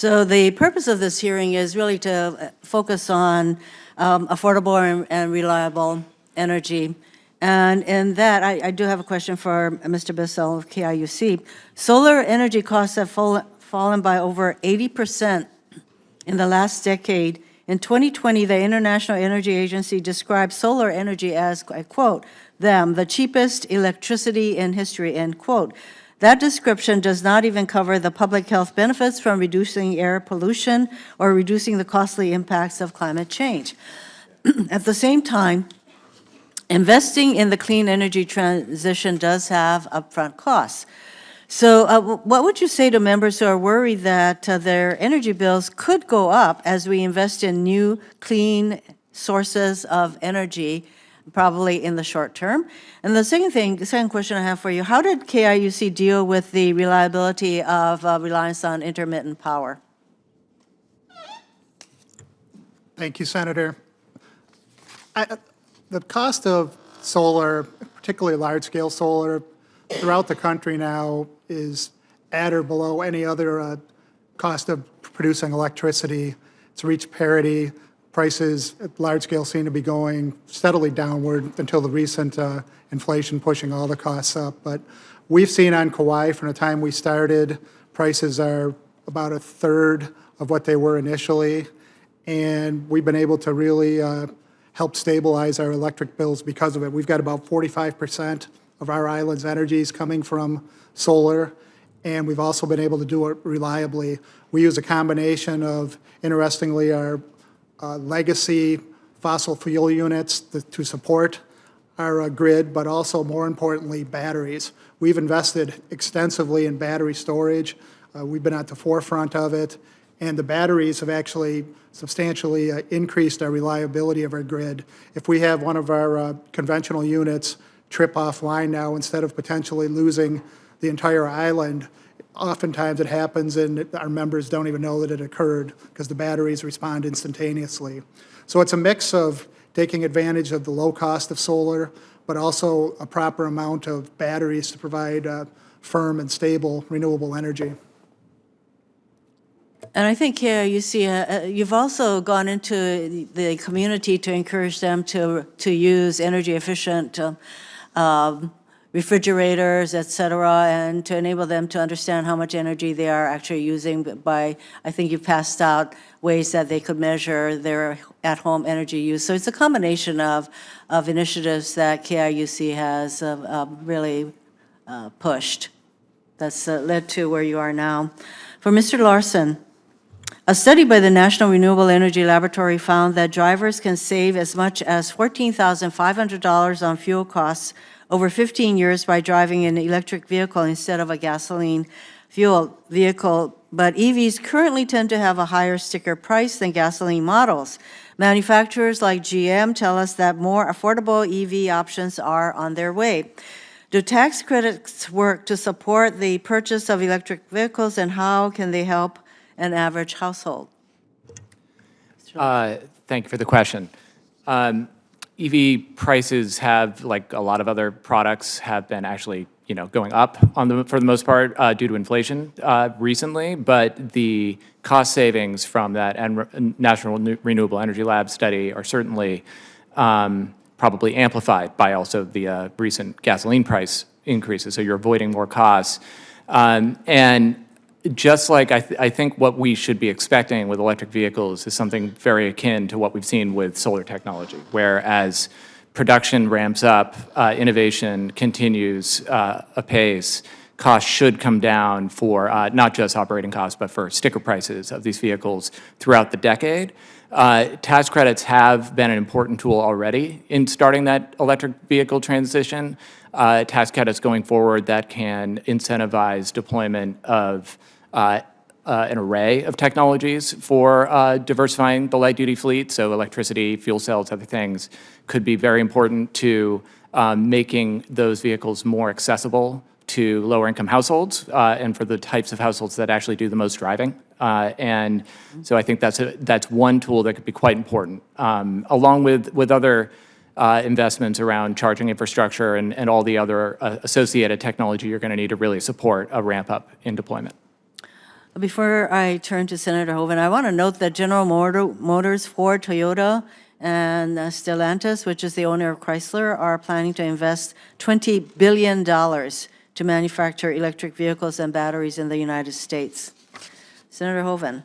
So the purpose of this hearing is really to focus on affordable and reliable energy. And in that, I do have a question for Mr. Bissell of KIUC. Solar energy costs have fallen by over 80% in the last decade. In 2020, the International Energy Agency described solar energy as, I quote, the cheapest electricity in history, end quote. That description does not even cover the public health benefits from reducing air pollution or reducing the costly impacts of climate change. At the same time, investing in the clean energy transition does have upfront costs. So what would you say to members who are worried that their energy bills could go up as we invest in new clean sources of energy, probably in the short term? And the second question I have for you, how did KIUC deal with the reliability of reliance on intermittent power? Thank you, Senator. The cost of solar, particularly large-scale solar, throughout the country now is at or below any other cost of producing electricity. It's reached parity. Prices at large scale seem to be going steadily downward until the recent inflation pushing all the costs up. But we've seen on Kauai from the time we started, prices are about a third of what they were initially. And we've been able to really help stabilize our electric bills because of it. We've got about 45% of our island's energy is coming from solar, and we've also been able to do it reliably. We use a combination of, interestingly, our legacy fossil fuel units to support our grid, but also, more importantly, batteries. We've invested extensively in battery storage. We've been at the forefront of it, and the batteries have actually substantially increased our reliability of our grid. If we have one of our conventional units trip offline now, instead of potentially losing the entire island, oftentimes it happens and our members don't even know that it occurred because the batteries respond instantaneously. So it's a mix of taking advantage of the low cost of solar, but also a proper amount of batteries to provide firm and stable renewable energy. And I think here you see, you've also gone into the community to encourage them to use energy efficient refrigerators, et cetera, and to enable them to understand how much energy they are actually using by, I think you've passed out ways that they could measure their at-home energy use. So it's a combination of initiatives that KIUC has really pushed that's led to where you are now. For Mr. Larson, a study by the National Renewable Energy Laboratory found that drivers can save as much as $14,500 on fuel costs over 15 years by driving an electric vehicle instead of a gasoline fuel vehicle. But EVs currently tend to have a higher sticker price than gasoline models. Manufacturers like GM tell us that more affordable EV options are on their way. Do tax credits work to support the purchase of electric vehicles, and how can they help an average household? Thank you for the question. EV prices have, like a lot of other products, have been actually, going up for the most part due to inflation recently. But the cost savings from that National Renewable Energy Lab study are certainly probably amplified by also the recent gasoline price increases. So you're avoiding more costs. And just like I think what we should be expecting with electric vehicles is something very akin to what we've seen with solar technology, where as production ramps up, innovation continues apace, costs should come down for not just operating costs, but for sticker prices of these vehicles throughout the decade. Tax credits have been an important tool already in starting that electric vehicle transition. Tax credits going forward that can incentivize deployment of an array of technologies for diversifying the light-duty fleet. So electricity, fuel cells, other things could be very important to making those vehicles more accessible to lower-income households and for the types of households that actually do the most driving. And so I think that's one tool that could be quite important, along with other investments around charging infrastructure and all the other associated technology you're going to need to really support a ramp up in deployment. Before I turn to Senator Hoeven, I want to note that General Motors, Ford, Toyota, and Stellantis, which is the owner of Chrysler, are planning to invest $20 billion to manufacture electric vehicles and batteries in the United States. Senator Hoeven.